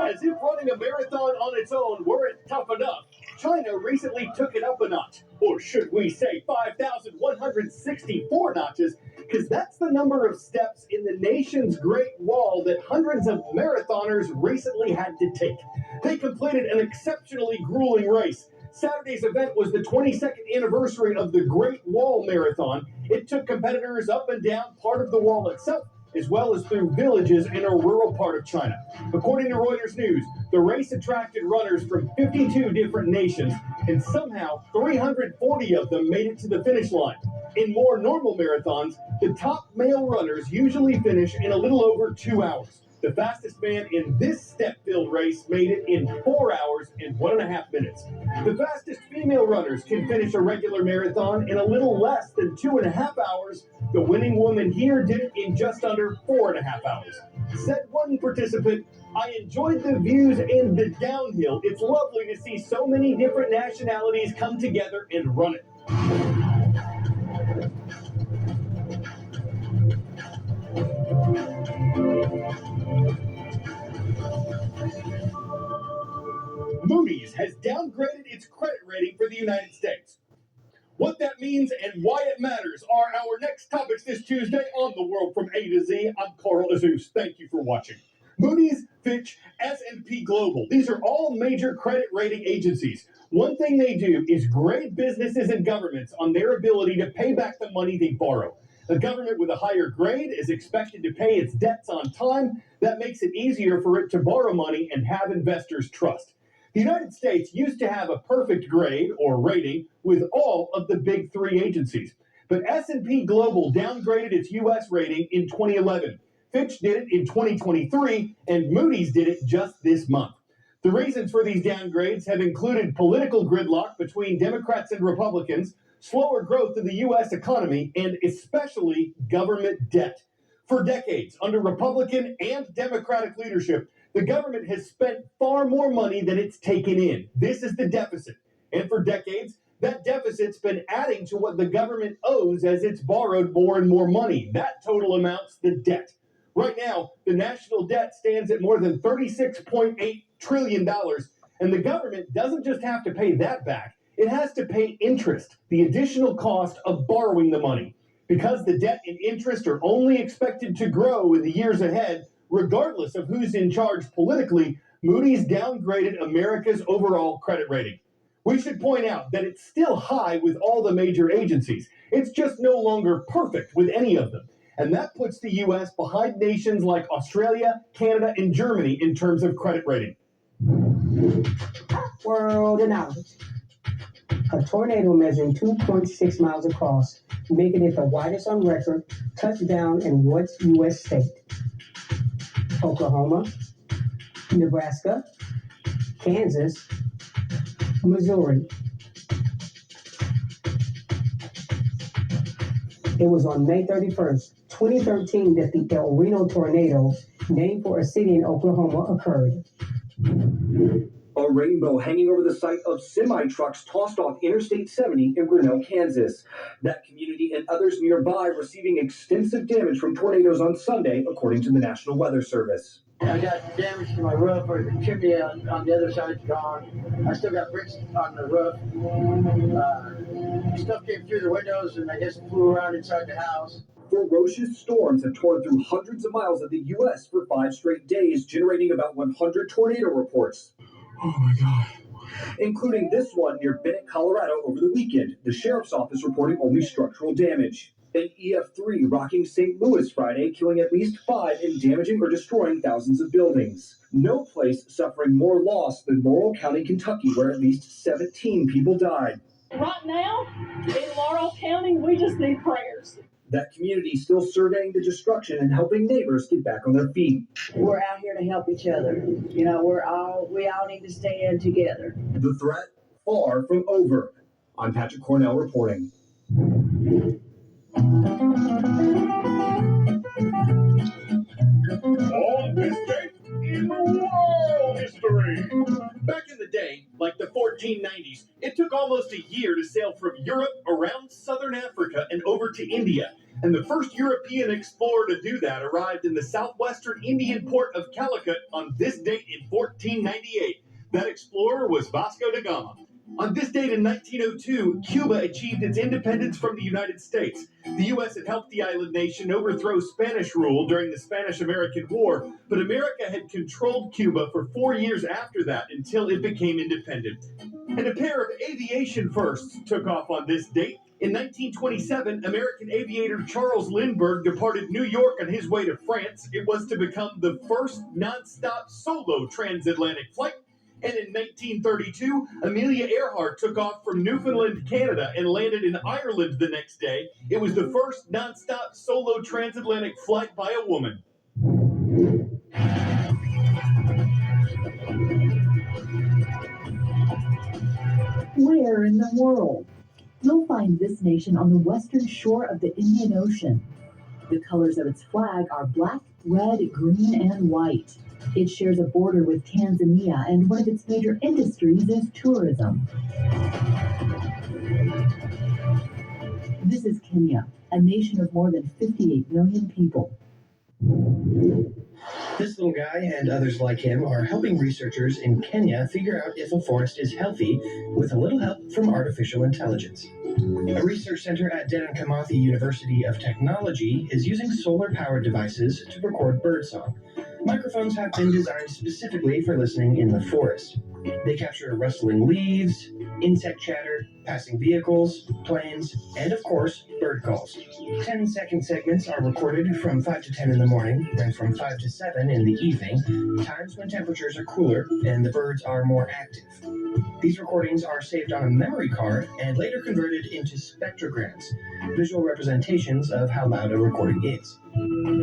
As if running a marathon on its own weren't tough enough, China recently took it up a notch. Or should we say 5,164 notches, because that's the number of steps in the nation's Great Wall that hundreds of marathoners recently had to take. They completed an exceptionally grueling race. Saturday's event was the 22nd anniversary of the Great Wall Marathon. It took competitors up and down part of the wall itself, as well as through villages in a rural part of China. According to Reuters News, the race attracted runners from 52 different nations, and somehow 340 of them made it to the finish line. In more normal marathons, the top male runners usually finish in a little over 2 hours. The fastest man in this step-filled race made it in 4 hours and 1.5 minutes. The fastest female runners can finish a regular marathon in a little less than 2.5 hours. The winning woman here did it in just under 4.5 hours. Said one participant, "I enjoyed the views and the downhill. It's lovely to see so many different nationalities come together and run it." Moody's has downgraded its credit rating for the United States. What that means and why it matters are our next topics this Tuesday on The World from A to Z. I'm Carl Azus. Thank you for watching. Moody's, Fitch, S&P Global. These are all major credit rating agencies. One thing they do is grade businesses and governments on their ability to pay back the money they borrow. A government with a higher grade is expected to pay its debts on time. That makes it easier for it to borrow money and have investors' trust. The United States used to have a perfect grade or rating with all of the big three agencies. But S&P Global downgraded its U.S. rating in 2011. Fitch did it in 2023, and Moody's did it just this month. The reasons for these downgrades have included political gridlock between Democrats and Republicans, slower growth of the U.S. economy, and especially government debt. For decades, under Republican and Democratic leadership, the government has spent far more money than it's taken in. This is the deficit. And for decades, that deficit's been adding to what the government owes as it's borrowed more and more money. That total amounts the debt. Right now, the national debt stands at more than $36.8 trillion, and the government doesn't just have to pay that back. It has to pay interest, the additional cost of borrowing the money. Because the debt and interest are only expected to grow in the years ahead, regardless of who's in charge politically, Moody's downgraded America's overall credit rating. We should point out that it's still high with all the major agencies. It's just no longer perfect with any of them. And that puts the U.S. behind nations like Australia, Canada, and Germany in terms of credit rating. World knowledge. A tornado measuring 2.6 miles across, making it the widest on record, touched down in what U.S. state? Oklahoma, Nebraska, Kansas, Missouri. It was on May 31st, 2013 that the El Reno tornado, named for a city in Oklahoma, occurred. A rainbow hanging over the site of semi-trucks tossed off Interstate 70 in Grinnell, Kansas. That community and others nearby receiving extensive damage from tornadoes on Sunday, according to the National Weather Service. I got damage to my roof, or the chimney on the other side's gone. I still got bricks on the roof. Stuff came through the windows and I guess flew around inside the house. Ferocious storms have torn through hundreds of miles of the U.S. for 5 straight days, generating about 100 tornado reports. Oh my God. Including this one near Bennett, Colorado over the weekend. The sheriff's office reporting only structural damage. An EF3 rocking St. Louis Friday, killing at least 5 and damaging or destroying thousands of buildings. No place suffering more loss than Laurel County, Kentucky, where at least 17 people died. Right now, in Laurel County, we just need prayers. That community still surveying the destruction and helping neighbors get back on their feet. We're out here to help each other. You know, we all need to stand together. The threat far from over. I'm Patrick Cornell reporting. On this date in world history. Back in the day, like the 1490s, it took almost a year to sail from Europe around southern Africa and over to India. And the first European explorer to do that arrived in the southwestern Indian port of Calicut on this date in 1498. That explorer was Vasco da Gama. On this date in 1902, Cuba achieved its independence from the United States. The U.S. had helped the island nation overthrow Spanish rule during the Spanish-American War, but America had controlled Cuba for 4 years after that until it became independent. And a pair of aviation firsts took off on this date. In 1927, American aviator Charles Lindbergh departed New York on his way to France. It was to become the first nonstop solo transatlantic flight. And in 1932, Amelia Earhart took off from Newfoundland, Canada, and landed in Ireland the next day. It was the first nonstop solo transatlantic flight by a woman. Where in the world? You'll find this nation on the western shore of the Indian Ocean. The colors of its flag are black, red, green, and white. It shares a border with Tanzania, and one of its major industries is tourism. This is Kenya, a nation of more than 58 million people. This little guy and others like him are helping researchers in Kenya figure out if a forest is healthy with a little help from artificial intelligence. A research center at Dedan Kimathi University of Technology is using solar-powered devices to record birdsong. Microphones have been designed specifically for listening in the forest. They capture rustling leaves, insect chatter, passing vehicles, planes, and of course, bird calls. 10-second segments are recorded from 5 to 10 in the morning and from 5 to 7 in the evening, times when temperatures are cooler and the birds are more active. These recordings are saved on a memory card and later converted into spectrograms, visual representations of how loud a recording is.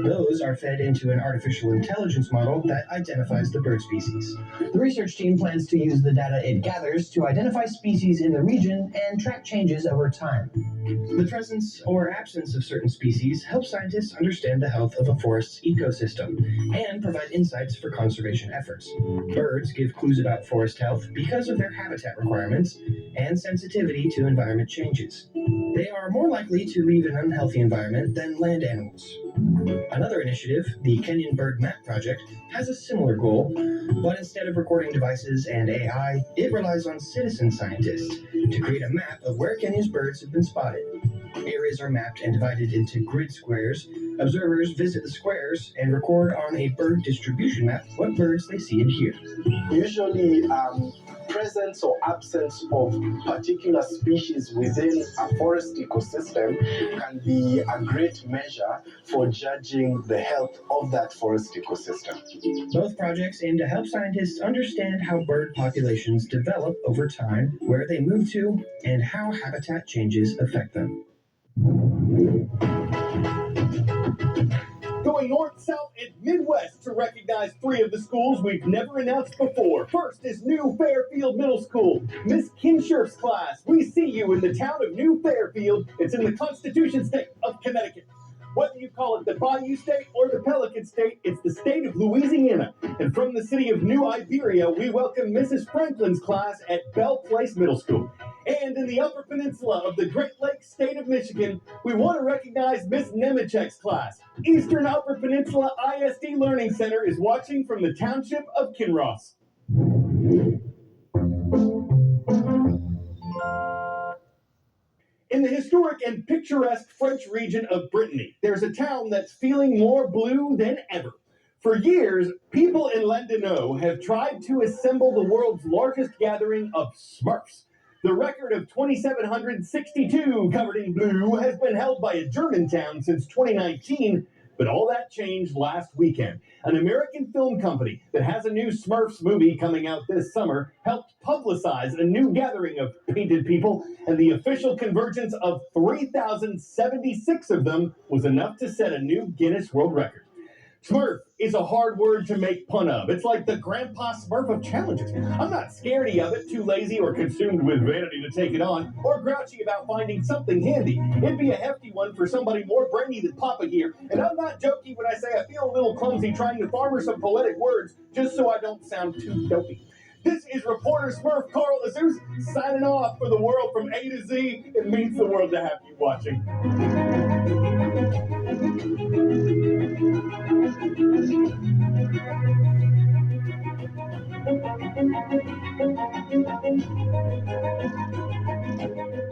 Those are fed into an artificial intelligence model that identifies the bird species. The research team plans to use the data it gathers to identify species in the region and track changes over time. The presence or absence of certain species helps scientists understand the health of a forest's ecosystem and provide insights for conservation efforts. Birds give clues about forest health because of their habitat requirements and sensitivity to environment changes. They are more likely to leave an unhealthy environment than land animals. Another initiative, the Kenyan Bird Map Project, has a similar goal, but instead of recording devices and AI, it relies on citizen scientists to create a map of where Kenya's birds have been spotted. Areas are mapped and divided into grid squares. Observers visit the squares and record on a bird distribution map what birds they see and hear. Usually, presence or absence of particular species within a forest ecosystem can be a great measure for judging the health of that forest ecosystem. Both projects aim to help scientists understand how bird populations develop over time, where they move to, and how habitat changes affect them. Going north, south, and midwest to recognize 3 of the schools we've never announced before. First is New Fairfield Middle School. Miss Kinshirf's class. We see you in the town of New Fairfield. It's in the Constitution State of Connecticut. Whether you call it the Bayou State or the Pelican State, it's the state of Louisiana. And from the city of New Iberia, we welcome Mrs. Franklin's class at Bell Place Middle School. And in the Upper Peninsula of the Great Lakes state of Michigan, we want to recognize Miss Nemechek's class. Eastern Upper Peninsula ISD Learning Center is watching from the township of Kinross. In the historic and picturesque French region of Brittany, there's a town that's feeling more blue than ever. For years, people in Landunot have tried to assemble the world's largest gathering of Smurfs. The record of 2,762 covered in blue has been held by a German town since 2019, but all that changed last weekend. An American film company that has a new Smurfs movie coming out this summer helped publicize a new gathering of painted people, and the official convergence of 3,076 of them was enough to set a new Guinness World Record. Smurf is a hard word to make fun of. It's like the Grandpa Smurf of challenges. I'm not scaredy of it, too lazy or consumed with vanity to take it on, or grouchy about finding something handy. It'd be a hefty one for somebody more brainy than Papa here, and I'm not joking when I say I feel a little clumsy trying to farmer some poetic words just so I don't sound too dopey. This is reporter Smurf Carl Azus signing off for the world from A to Z. It means the world to have you watching.